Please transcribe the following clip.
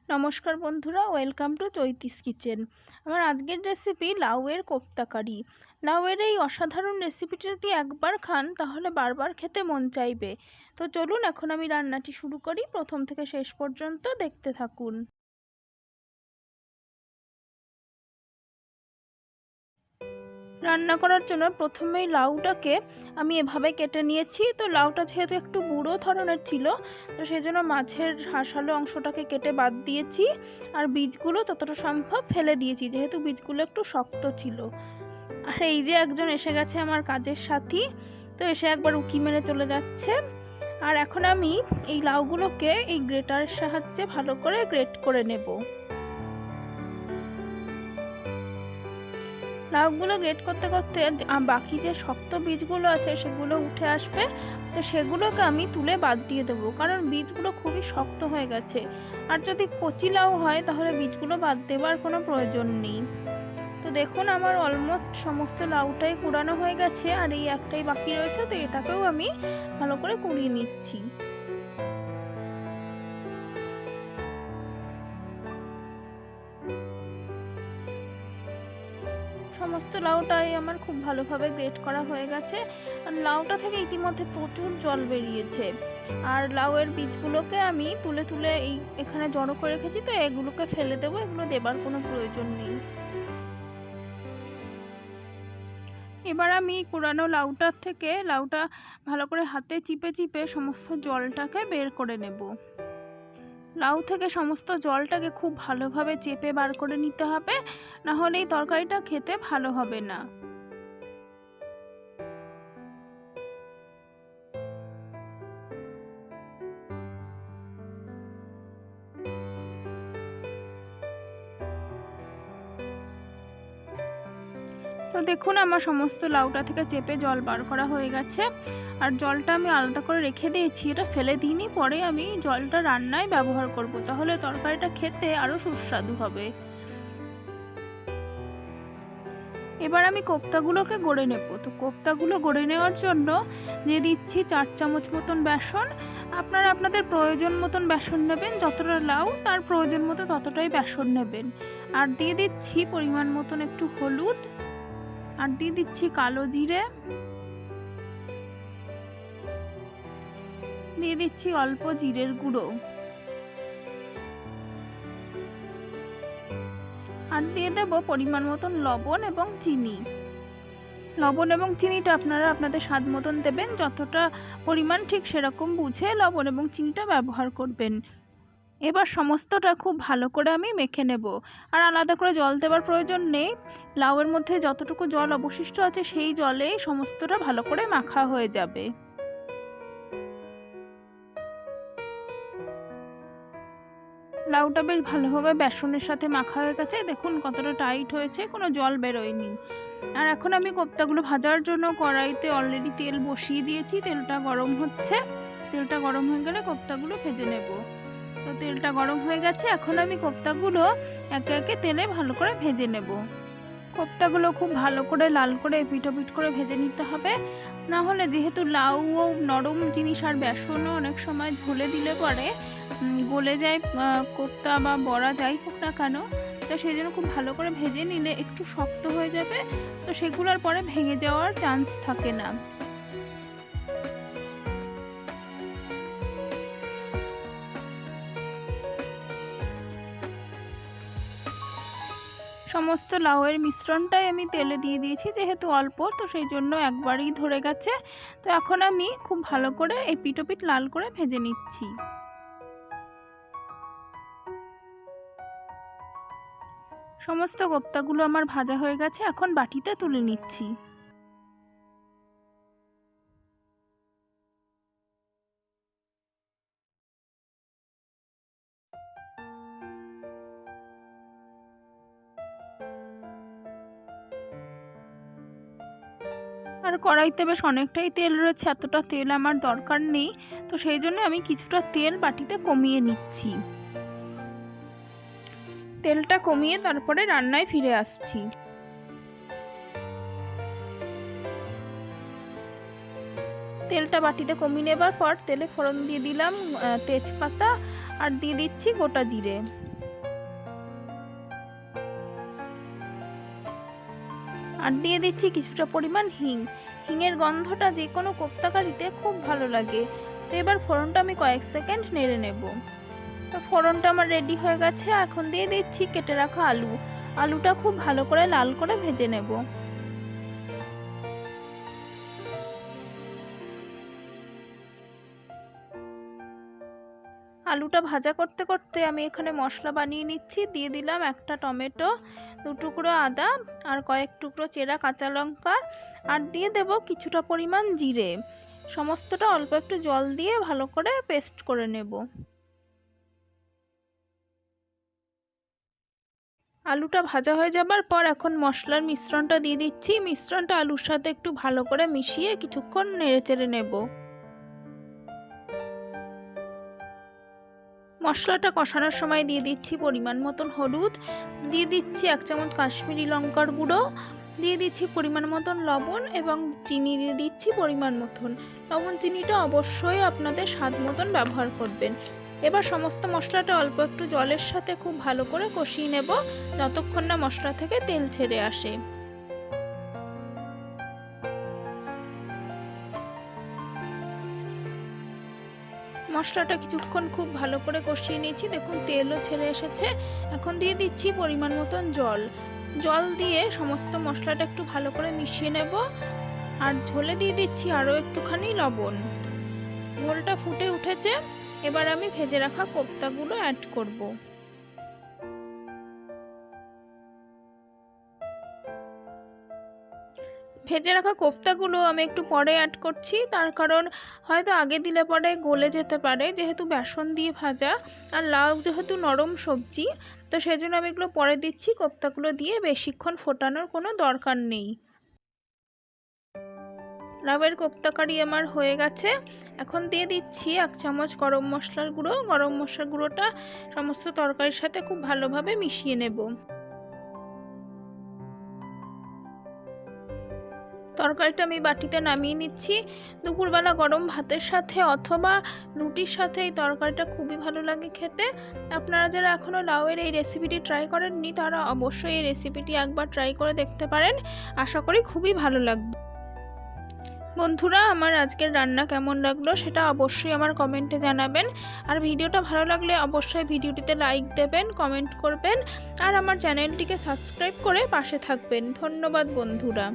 নমস্কার বন্ধুরা, welcome to চৈতিস kitchen. আমার আজকের রেসিপি লাউয়ের কোপ্তা কারি। লাউয়ের এই অসাধারণ রেসিপিটি যদি একবার খান তাহলে বারবার খেতে মন চাইবে। তো চলুন এখন আমি রান্নাটি শুরু করি। প্রথম থেকে শেষ পর্যন্ত দেখতে থাকুন। রান্না করার জন্য প্রথমেই লাউটাকে আমি এভাবে কেটে নিয়েছি। তো লাউটা যেহেতু একটু বুড়ো ধরনের ছিল, তো সেই জন্য মাঝের হাসালো অংশটাকে কেটে বাদ দিয়েছি, আর বীজগুলো ততটা সম্ভব ফেলে দিয়েছি যেহেতু বীজগুলো একটু শক্ত ছিল। আর এই যে একজন এসে গেছে আমার কাজের সাথী, তো এসে একবার উকি মেরে চলে যাচ্ছে। আর এখন আমি এই লাউগুলোকে এই গ্রেটারের সাহায্যে ভালো করে গ্রেট করে নেব। লাউগুলো গ্রেট করতে করতে বাকি যে শক্ত বীজগুলো আছে সেগুলো উঠে আসবে, তো সেগুলোকে আমি তুলে বাদ দিয়ে দেবো, কারণ বীজগুলো খুবই শক্ত হয়ে গেছে। আর যদি কচি লাউ হয় তাহলে বীজগুলো বাদ দেওয়ার কোনো প্রয়োজন নেই। তো দেখুন আমার অলমোস্ট সমস্ত লাউটাই কুড়ানো হয়ে গেছে, আর এই একটাই বাকি রয়েছে, তো এটাকেও আমি ভালো করে কুড়িয়ে নিচ্ছি। সমস্ত লাউটাই আমার খুব ভালোভাবে গ্রেট করা হয়ে গেছে। আর লাউটা থেকে ইতিমধ্যে প্রচুর জল বেরিয়েছে। আর লাউয়ের বীজগুলোকে আমি তুলে তুলে এখানে জড়ো করে রেখেছি, তো এগুলোকে ফেলে দেবো, এগুলো দেবার কোনো প্রয়োজন নেই। এবার আমি কুড়ানো লাউটার থেকে লাউটা ভালো করে হাতে চিপে চিপে সমস্ত জলটাকে বের করে নেব। লাউ থেকে সমস্ত জলটাকে খুব ভালোভাবে চেপে বার করে নিতে হবে, না হলে এই তরকারিটা খেতে ভালো হবে না। তো দেখুন আমার সমস্ত লাউটা থেকে চেপে জল বার করা হয়ে গেছে। আর জলটা আমি আলাদা করে রেখে দিয়েছি, এটা ফেলে দিইনি, পরে আমি জলটা রান্নায় ব্যবহার করব, তাহলে তরকারিটা খেতে আরো সুস্বাদু হবে। এবার আমি কোপ্তাগুলোকে গড়ে নেব। তো কোপ্তাগুলো গড়ে নেওয়ার জন্য দিয়ে দিচ্ছি 4 চামচ মতন বেসন। আপনারা আপনাদের প্রয়োজন মতন বেসন নেবেন, যতটা লাউ তার প্রয়োজন মতো ততটাই বেসন নেবেন। আর দিয়ে দিচ্ছি পরিমাণ মতন একটু হলুদ, আর দিয়ে দিচ্ছি কালো জিরে, দিয়ে দিচ্ছি অল্প জিরের গুঁড়ো, আর দিয়ে দেব পরিমাণ মতন লবণ এবং চিনি। লবণ এবং চিনিটা আপনারা আপনাদের স্বাদ মতন দেবেন, যতটা পরিমাণ ঠিক সেরকম বুঝে লবণ এবং চিনিটা ব্যবহার করবেন। এবার সমস্তটা খুব ভালো করে আমি মেখে নেব। আর আলাদা করে জল দেওয়ার প্রয়োজন নেই, লাউয়ের মধ্যে যতটুকু জল অবশিষ্ট আছে সেই জলেই সমস্তটা ভালো করে মাখা হয়ে যাবে। লাউটা বেশ ভালোভাবে বেসনের সাথে মাখা হয়ে গেছে, দেখুন কতটা টাইট হয়েছে, কোনো জল বেরোয়নি। আর এখন আমি কোপ্তাগুলো ভাজার জন্য কড়াইতে অলরেডি তেল বসিয়ে দিয়েছি, তেলটা গরম হচ্ছে। তেলটা গরম হয়ে গেলে কোপ্তাগুলো ভেজে নেব। তো তেলটা গরম হয়ে গেছে, এখন আমি কোপ্তাগুলো একে একে তেলে ভালো করে ভেজে নেব। কোপ্তাগুলো খুব ভালো করে লাল করে এপিট ওপিট করে ভেজে নিতে হবে, না হলে যেহেতু লাউ ও নরম জিনিস আর বেসনও অনেক সময় ঝোলে দিলে পরে গলে যায় কোপ্তা বা বড়া যাই হোক না কেন, তো সেই জন্য খুব ভালো করে ভেজে নিলে একটু শক্ত হয়ে যাবে, তো সেগুলোর পরে ভেঙে যাওয়ার চান্স থাকে না। সমস্ত লাউয়ের মিশ্রণটাই আমি তেলে দিয়ে দিয়েছি, যেহেতু অল্প তো সেই জন্য একবারই ধরে গেছে। তো এখন আমি খুব ভালো করে এপিট ওপিট লাল করে ভেজে নিচ্ছি। সমস্ত কোপ্তাগুলো আমার ভাজা হয়ে গেছে, এখন বাটিতে তুলে নিচ্ছি। আর কড়াইতে বেশ অনেকটাই তেল রয়েছে, এতটা তেল আমার দরকার নেই, তো সেই জন্য আমি কিছুটা তেল বাটিতে কমিয়ে নিচ্ছি। তেলটা কমিয়ে তারপরে রান্নায় ফিরে আসছি। তেলটা বাটিতে কমিয়ে নেবার পর তেলে ফোড়ন দিয়ে দিলাম তেজপাতা, আর দিয়ে দিচ্ছি গোটা জিরে। আর দিয়ে দিচ্ছি কিছুটা পরিমাণ হিং। হিঙের গন্ধটা যে কোনো কোপ্তা কারিতে খুব ভালো লাগে। তো এবার ফোড়নটা আমি কয়েক সেকেন্ড নেড়ে নেব। তো ফোড়নটা আমার রেডি হয়ে গেছে। এখন দিয়ে দিচ্ছি কেটে রাখা আলু। আলুটা খুব ভালো করে লাল করে ভেজে নেব। আলুটা ভাজা করতে করতে আমি এখানে মশলা বানিয়ে নিচ্ছি। দিয়ে দিলাম একটা টমেটো, 2 টুকরো আদা আর কয়েক টুকরো চেরা কাঁচা লঙ্কা, আর দিয়ে দেব কিছুটা পরিমাণ জিরে। সমস্তটা অল্প একটু জল দিয়ে ভালো করে পেস্ট করে নেব। আলুটা ভাজা হয়ে যাবার পর এখন মশলার মিশ্রণটা দিয়ে দিচ্ছি। মিশ্রণটা আলুর সাথে একটু ভালো করে মিশিয়ে কিছুক্ষণ নেড়েচেড়ে নেব। মশলাটা কষানোর সময় দিয়ে দিচ্ছি পরিমাণ মতন হলুদ, দিয়ে দিচ্ছি 1 চামচ কাশ্মীরি লঙ্কার গুঁড়ো, দিয়ে দিচ্ছি পরিমাণ মতন লবণ এবং চিনি দিয়ে দিচ্ছি পরিমাণ মতন। লবণ চিনিটা অবশ্যই আপনাদের স্বাদ মতন ব্যবহার করবেন। এবার সমস্ত মশলাটা অল্প একটু জলের সাথে খুব ভালো করে কষিয়ে নেব যতক্ষণ না মশলা থেকে তেল ছেড়ে আসে। মশলাটা কিছুক্ষণ খুব ভালো করে কষিয়ে নিয়েছি। দেখুন তেলও ছেড়ে এসেছে। এখন দিয়ে দিচ্ছি পরিমাণ মতন জল। জল দিয়ে সমস্ত মশলাটা একটু ভালো করে মিশিয়ে নেব। আর ঝোলে দিয়ে দিচ্ছি আরও একটুখানি লবণ। ঝোলটা ফুটে উঠেছে। এবার আমি ভেজে রাখা কোপ্তাগুলো অ্যাড করব। ভেজে রাখা কোপ্তাগুলো আমি একটু পরে অ্যাড করছি, তার কারণ হয়তো আগে দিলে পরে গলে যেতে পারে, যেহেতু বেসন দিয়ে ভাজা আর লাউ যেহেতু নরম সবজি, তো সেজন্য আমি এগুলো পরে দিচ্ছি। কোপ্তাগুলো দিয়ে বেশিক্ষণ ফোটানোর কোনো দরকার নেই। লাউয়ের কোপ্তা কারি আমার হয়ে গেছে। এখন দিয়ে দিচ্ছি 1 চামচ গরম মশলার গুঁড়ো। গরম মশলার গুঁড়োটা সমস্ত তরকারির সাথে খুব ভালোভাবে মিশিয়ে নেব। তরকারিটা আমি বাটিতে নামিয়ে নিচ্ছি। দুপুরবেলা গরম ভাতের সাথে অথবা রুটির সাথে এই তরকারিটা খুবই ভালো লাগে খেতে। আপনারা যারা এখনও লাউয়ের এই রেসিপিটি ট্রাই করেননি তারা অবশ্যই এই রেসিপিটি একবার ট্রাই করে দেখতে পারেন। আশা করি খুবই ভালো লাগবে। বন্ধুরা, আমার আজকের রান্না কেমন লাগলো সেটা অবশ্যই আমার কমেন্টে জানাবেন। আর ভিডিওটা ভালো লাগলে অবশ্যই ভিডিওটিতে লাইক দেবেন, কমেন্ট করবেন আর আমার চ্যানেলটিকে সাবস্ক্রাইব করে পাশে থাকবেন। ধন্যবাদ বন্ধুরা।